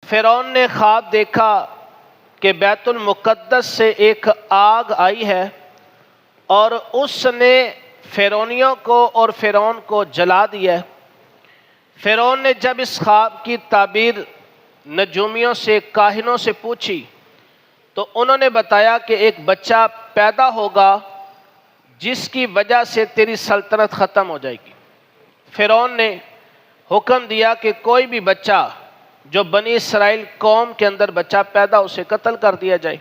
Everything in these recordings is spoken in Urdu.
فرعون نے خواب دیکھا کہ بیت المقدس سے ایک آگ آئی ہے اور اس نے فرعونیوں کو اور فرعون کو جلا دیا ہے۔ فرعون نے جب اس خواب کی تعبیر نجومیوں سے، کاہنوں سے پوچھی تو انہوں نے بتایا کہ ایک بچہ پیدا ہوگا جس کی وجہ سے تیری سلطنت ختم ہو جائے گی۔ فرعون نے حکم دیا کہ کوئی بھی بچہ جو بنی اسرائیل قوم کے اندر بچہ پیدا اسے قتل کر دیا جائے۔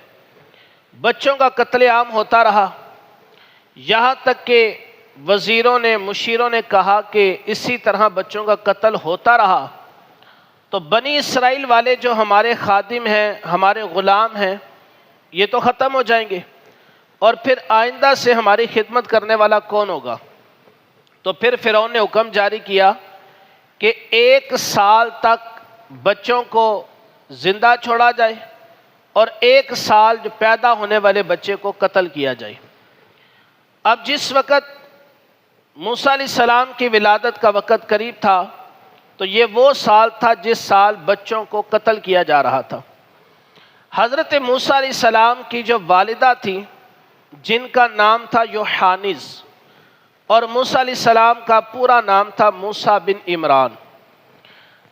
بچوں کا قتل عام ہوتا رہا، یہاں تک کہ وزیروں نے، مشیروں نے کہا کہ اسی طرح بچوں کا قتل ہوتا رہا تو بنی اسرائیل والے جو ہمارے خادم ہیں، ہمارے غلام ہیں، یہ تو ختم ہو جائیں گے، اور پھر آئندہ سے ہماری خدمت کرنے والا کون ہوگا؟ تو پھر فرعون نے حکم جاری کیا کہ 1 سال تک بچوں کو زندہ چھوڑا جائے اور 1 سال جو پیدا ہونے والے بچے کو قتل کیا جائے۔ اب جس وقت موسیٰ علیہ السلام کی ولادت کا وقت قریب تھا تو یہ وہ سال تھا جس سال بچوں کو قتل کیا جا رہا تھا۔ حضرت موسیٰ علیہ السلام کی جو والدہ تھی جن کا نام تھا یوحانز، اور موسیٰ علیہ السلام کا پورا نام تھا موسیٰ بن عمران۔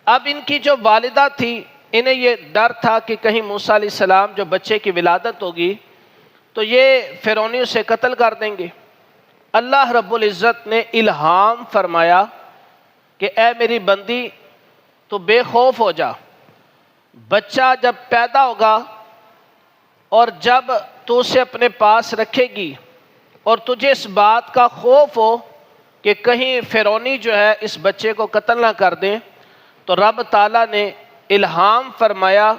اب ان کی جو والدہ تھی انہیں یہ ڈر تھا کہ کہیں موسیٰ علیہ السلام جو بچے کی ولادت ہوگی تو یہ فرعونیوں سے قتل کر دیں گے۔ اللہ رب العزت نے الہام فرمایا کہ اے میری بندی تو بے خوف ہو جا، بچہ جب پیدا ہوگا اور جب تو اسے اپنے پاس رکھے گی اور تجھے اس بات کا خوف ہو کہ کہیں فرعونی جو ہے اس بچے کو قتل نہ کر دیں، تو رب تعالیٰ نے الہام فرمایا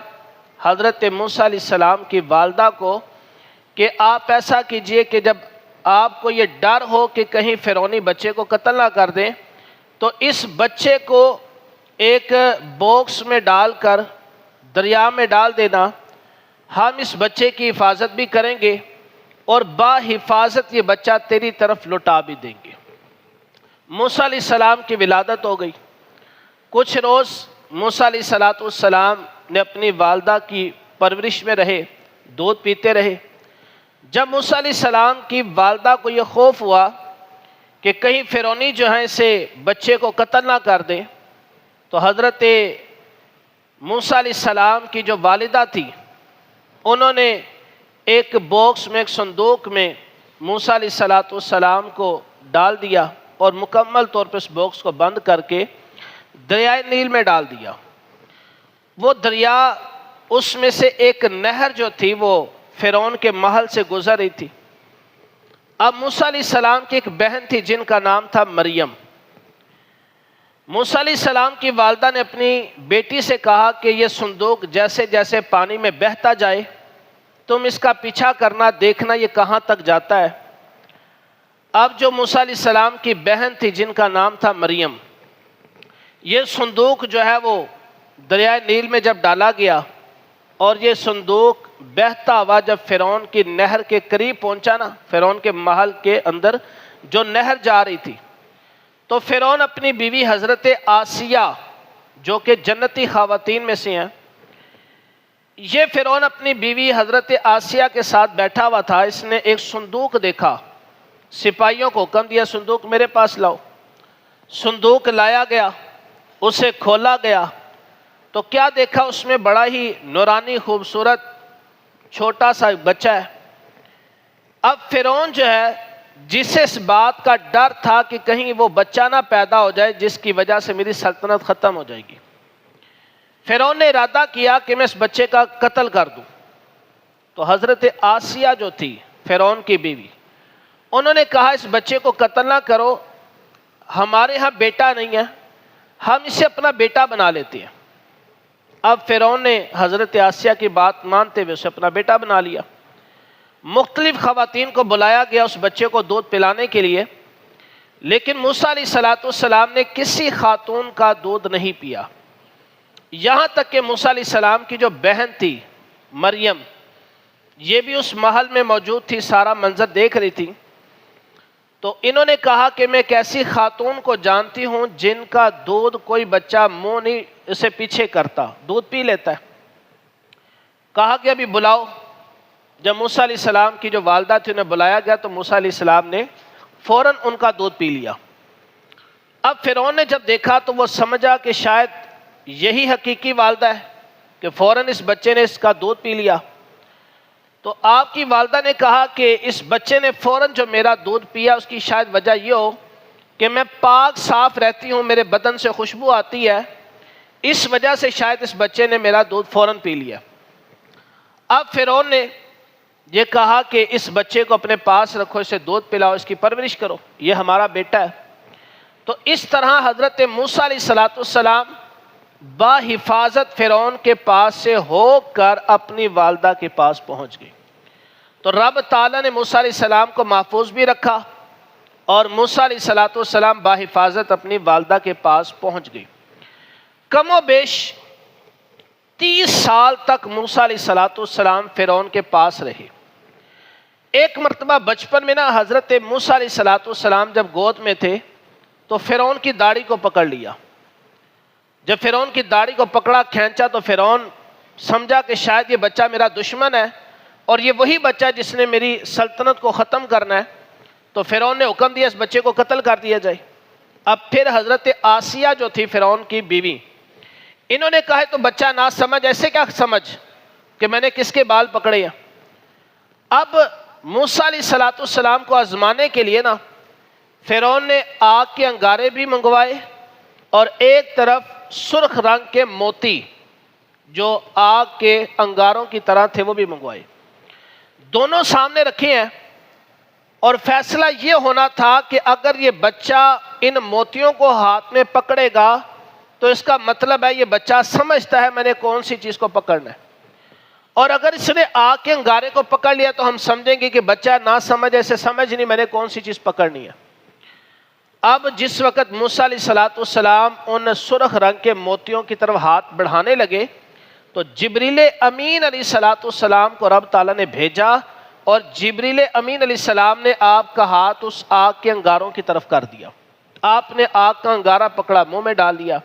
حضرت موسیٰ علیہ السلام کی والدہ کو کہ آپ ایسا کیجئے کہ جب آپ کو یہ ڈر ہو کہ کہیں فرعونی بچے کو قتل نہ کر دیں تو اس بچے کو ایک باکس میں ڈال کر دریا میں ڈال دینا، ہم اس بچے کی حفاظت بھی کریں گے اور بحفاظت یہ بچہ تیری طرف لوٹا بھی دیں گے۔ موسیٰ علیہ السلام کی ولادت ہو گئی۔ کچھ روز موسیٰ علیہ السلام نے اپنی والدہ کی پرورش میں رہے، دودھ پیتے رہے۔ جب موسیٰ علیہ السلام کی والدہ کو یہ خوف ہوا کہ کہیں فرعونی جو ہیں اسے بچے کو قتل نہ کر دیں، تو حضرت موسیٰ علیہ السلام کی جو والدہ تھی انہوں نے ایک باکس میں، ایک صندوق میں موسیٰ علیہ السلام کو ڈال دیا اور مکمل طور پر اس باکس کو بند کر کے دریائے نیل میں ڈال دیا۔ وہ دریا، اس میں سے ایک نہر جو تھی وہ فرعون کے محل سے گزر رہی تھی۔ اب موسیٰ علیہ السلام کی ایک بہن تھی جن کا نام تھا مریم۔ موسیٰ علیہ السلام کی والدہ نے اپنی بیٹی سے کہا کہ یہ صندوق جیسے جیسے پانی میں بہتا جائے تم اس کا پیچھا کرنا، دیکھنا یہ کہاں تک جاتا ہے۔ اب جو موسیٰ علیہ السلام کی بہن تھی جن کا نام تھا مریم، یہ صندوق جو ہے وہ دریائے نیل میں جب ڈالا گیا اور یہ صندوق بہتا ہوا جب فرعون کی نہر کے قریب پہنچا نا، فرعون کے محل کے اندر جو نہر جا رہی تھی، تو فرعون اپنی بیوی حضرت آسیہ جو کہ جنتی خواتین میں سے ہیں، یہ فرعون اپنی بیوی حضرت آسیہ کے ساتھ بیٹھا ہوا تھا۔ اس نے ایک صندوق دیکھا، سپاہیوں کو حکم دیا صندوق میرے پاس لاؤ۔ صندوق لایا گیا، اسے کھولا گیا تو کیا دیکھا اس میں بڑا ہی نورانی خوبصورت چھوٹا سا بچہ ہے۔ اب فرعون جو ہے جسے اس بات کا ڈر تھا کہ کہیں وہ بچہ نہ پیدا ہو جائے جس کی وجہ سے میری سلطنت ختم ہو جائے گی، فرعون نے ارادہ کیا کہ میں اس بچے کا قتل کر دوں۔ تو حضرت آسیہ جو تھی فرعون کی بیوی، انہوں نے کہا اس بچے کو قتل نہ کرو، ہمارے ہاں بیٹا نہیں ہے، ہم اسے اپنا بیٹا بنا لیتے ہیں۔ اب فرعون نے حضرت آسیہ کی بات مانتے ہوئے اسے اپنا بیٹا بنا لیا۔ مختلف خواتین کو بلایا گیا اس بچے کو دودھ پلانے کے لیے، لیکن موسیٰ علیہ السلام نے کسی خاتون کا دودھ نہیں پیا، یہاں تک کہ موسیٰ علیہ السلام کی جو بہن تھی مریم، یہ بھی اس محل میں موجود تھی، سارا منظر دیکھ رہی تھی۔ تو انہوں نے کہا کہ میں ایک ایسی خاتون کو جانتی ہوں جن کا دودھ کوئی بچہ منہ نہیں اسے پیچھے کرتا، دودھ پی لیتا ہے۔ کہا کہ ابھی بلاؤ۔ جب موسیٰ علیہ السلام کی جو والدہ تھی انہیں بلایا گیا تو موسیٰ علیہ السلام نے فوراً ان کا دودھ پی لیا۔ اب فرعون نے جب دیکھا تو وہ سمجھا کہ شاید یہی حقیقی والدہ ہے کہ فوراً اس بچے نے اس کا دودھ پی لیا۔ تو آپ کی والدہ نے کہا کہ اس بچے نے فوراً جو میرا دودھ پیا اس کی شاید وجہ یہ ہو کہ میں پاک صاف رہتی ہوں، میرے بدن سے خوشبو آتی ہے، اس وجہ سے شاید اس بچے نے میرا دودھ فوراً پی لیا۔ اب فرعون نے یہ کہا کہ اس بچے کو اپنے پاس رکھو، اسے دودھ پلاؤ، اس کی پرورش کرو، یہ ہمارا بیٹا ہے۔ تو اس طرح حضرت موسیٰ علیہ السلام بحفاظت فرعون کے پاس سے ہو کر اپنی والدہ کے پاس پہنچ گئی۔ تو رب تعالیٰ نے موسیٰ علیہ السلام کو محفوظ بھی رکھا اور موسیٰ علیہ السلام بحفاظت اپنی والدہ کے پاس پہنچ گئی۔ کم و بیش 30 سال تک موسیٰ علیہ السلام فرعون کے پاس رہے۔ ایک مرتبہ بچپن میں حضرت موسیٰ علیہ السلام جب گود میں تھے تو فرعون کی داڑھی کو پکڑ لیا۔ جب فرعون کی داڑھی کو پکڑا کھینچا تو فرعون سمجھا کہ شاید یہ بچہ میرا دشمن ہے اور یہ وہی بچہ جس نے میری سلطنت کو ختم کرنا ہے۔ تو فرعون نے حکم دیا اس بچے کو قتل کر دیا جائے۔ اب پھر حضرت آسیہ جو تھی فرعون کی بیوی، انہوں نے کہا تو بچہ نہ سمجھ، ایسے کیا سمجھ کہ میں نے کس کے بال پکڑے ہیں۔ اب موسیٰ علیہ السلام کو آزمانے کے لیے فرعون نے آگ کے انگارے بھی منگوائے اور ایک طرف سرخ رنگ کے موتی جو آگ کے انگاروں کی طرح تھے وہ بھی منگوائے، دونوں سامنے رکھے ہیں۔ اور فیصلہ یہ ہونا تھا کہ اگر یہ بچہ ان موتیوں کو ہاتھ میں پکڑے گا تو اس کا مطلب ہے یہ بچہ سمجھتا ہے میں نے کون سی چیز کو پکڑنا ہے، اور اگر اس نے آگ کے انگارے کو پکڑ لیا تو ہم سمجھیں گے کہ بچہ نہ سمجھ، ایسے سمجھ نہیں میں نے کون سی چیز پکڑنی ہے۔ اب جس وقت موسیٰ علیہ السلام ان سرخ رنگ کے موتیوں کی طرف ہاتھ بڑھانے لگے تو جبریل امین علیہ السلام کو رب تعالیٰ نے بھیجا اور جبریل امین علیہ السلام نے آپ کا ہاتھ اس آگ کے انگاروں کی طرف کر دیا۔ آپ نے آگ کا انگارہ پکڑا، منہ میں ڈال دیا،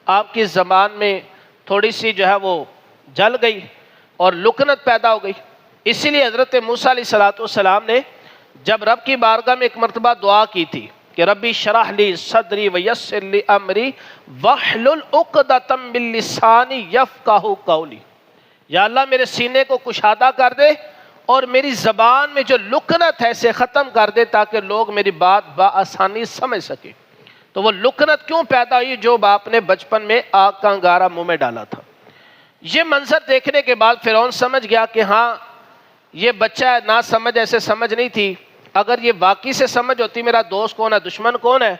آپ کی زبان میں تھوڑی سی جو ہے وہ جل گئی اور لکنت پیدا ہو گئی۔ اسی لیے حضرت موسیٰ علیہ السلام نے جب رب کی بارگاہ میں ایک مرتبہ دعا کی تھی کہ ربی شرح لی صدری ویسر لی امری واحلل عقدۃ من لسانی یفقہوا قولی، یا اللہ میرے سینے کو کشادہ کر دے اور میری زبان میں جو لکنت ہے اسے ختم کر دے تاکہ لوگ میری بات بآسانی سمجھ سکے۔ تو وہ لکنت کیوں پیدا ہوئی؟ جو باپ نے بچپن میں آگ کا انگارہ منہ میں ڈالا تھا۔ یہ منظر دیکھنے کے بعد فرعون سمجھ گیا کہ ہاں یہ بچہ ہے، نہ سمجھ ایسے سمجھ نہیں تھی، اگر یہ واقعی سے سمجھ ہوتی میرا دوست کون ہے دشمن کون ہے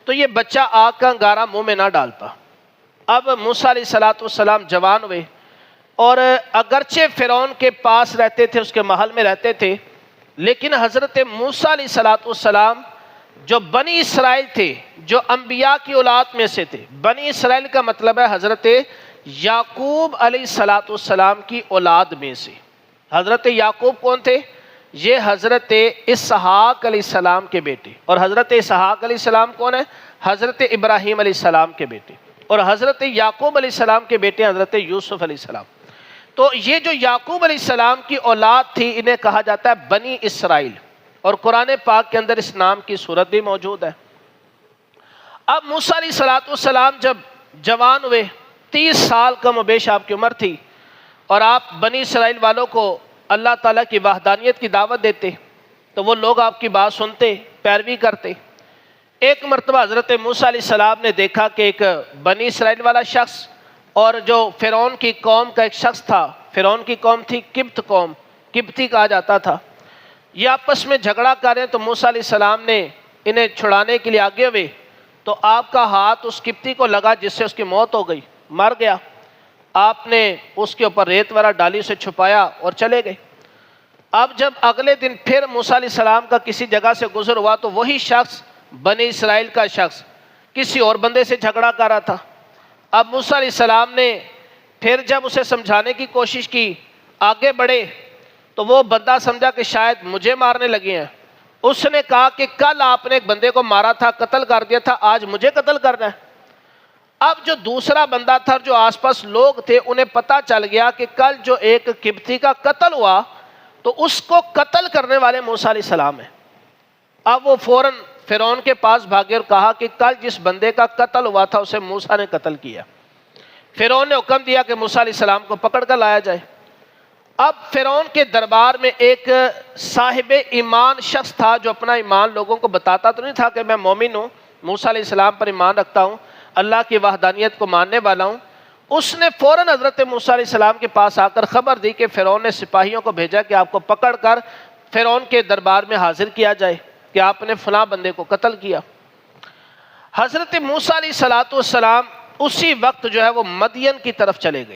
تو یہ بچہ آگ کا انگارہ منہ میں نہ ڈالتا۔ اب موسیٰ علیہ السلام جوان ہوئے اور اگرچہ فرعون کے پاس رہتے تھے، اس کے محل میں رہتے تھے، لیکن حضرت موسیٰ علیہ السلام جو بنی اسرائیل تھے، جو انبیاء کی اولاد میں سے تھے، بنی اسرائیل کا مطلب ہے حضرت یعقوب علیہ السلام کی اولاد میں سے۔ حضرت یعقوب کون تھے؟ یہ حضرت اسحاق علیہ السلام کے بیٹے، اور حضرت اسحاق علیہ السلام کون ہے؟ حضرت ابراہیم علیہ السلام کے بیٹے، اور حضرت یعقوب علیہ السلام کے بیٹے حضرت یوسف علیہ السلام۔ تو یہ جو یعقوب علیہ السلام کی اولاد تھی انہیں کہا جاتا ہے بنی اسرائیل، اور قرآن پاک کے اندر اس نام کی صورت بھی موجود ہے۔ اب موسیٰ علیہ السلام جب جوان ہوئے، 30 سال کم و بیش آپ کی عمر تھی، اور آپ بنی اسرائیل والوں کو اللہ تعالیٰ کی وحدانیت کی دعوت دیتے تو وہ لوگ آپ کی بات سنتے، پیروی کرتے۔ ایک مرتبہ حضرت موسیٰ علیہ السلام نے دیکھا کہ ایک بنی اسرائیل والا شخص اور جو فرعون کی قوم کا ایک شخص تھا، فرعون کی قوم تھی قبط قوم، قبطی کہا جاتا تھا، یہ آپس میں جھگڑا کر رہے ہیں۔ تو موسیٰ علیہ السلام نے انہیں چھڑانے کے لیے آگے ہوئے تو آپ کا ہاتھ اس قبطی کو لگا جس سے اس کی موت ہو گئی، مر گیا۔ آپ نے اس کے اوپر ریت والا ڈالی، سے چھپایا اور چلے گئے۔ اب جب اگلے دن پھر موسیٰ علیہ السلام کا کسی جگہ سے گزر ہوا تو وہی شخص، بنی اسرائیل کا شخص، کسی اور بندے سے جھگڑا کر رہا تھا۔ اب موسیٰ علیہ السلام نے پھر جب اسے سمجھانے کی کوشش کی، آگے بڑھے تو وہ بندہ سمجھا کہ شاید مجھے مارنے لگے ہیں۔ اس نے کہا کہ کل آپ نے ایک بندے کو مارا تھا، قتل کر دیا تھا، آج مجھے قتل کرنا ہے۔ اب جو دوسرا بندہ تھا، جو آس پاس لوگ تھے، انہیں پتہ چل گیا کہ کل جو ایک قبطی کا قتل ہوا تو اس کو قتل کرنے والے موسیٰ علیہ السلام ہیں۔ اب وہ فوراً فرعون کے پاس بھاگے اور کہا کہ کل جس بندے کا قتل ہوا تھا اسے موسیٰ نے قتل کیا۔ فرعون نے حکم دیا کہ موسیٰ علیہ السلام کو پکڑ کر لایا جائے۔ اب فرعون کے دربار میں ایک صاحب ایمان شخص تھا جو اپنا ایمان لوگوں کو بتاتا تو نہیں تھا کہ میں مومن ہوں، موسیٰ علیہ السلام پر ایمان رکھتا ہوں، اللہ کی وحدانیت کو ماننے والا ہوں۔ اس نے فوراً حضرت موسیٰ علیہ السلام کے پاس آ کر خبر دی کہ فرعون نے سپاہیوں کو بھیجا کہ آپ کو پکڑ کر فرعون کے دربار میں حاضر کیا جائے کہ آپ نے فلاں بندے کو قتل کیا۔ حضرت موسیٰ علیہ السلام اسی وقت جو ہے وہ مدین کی طرف چلے گئے۔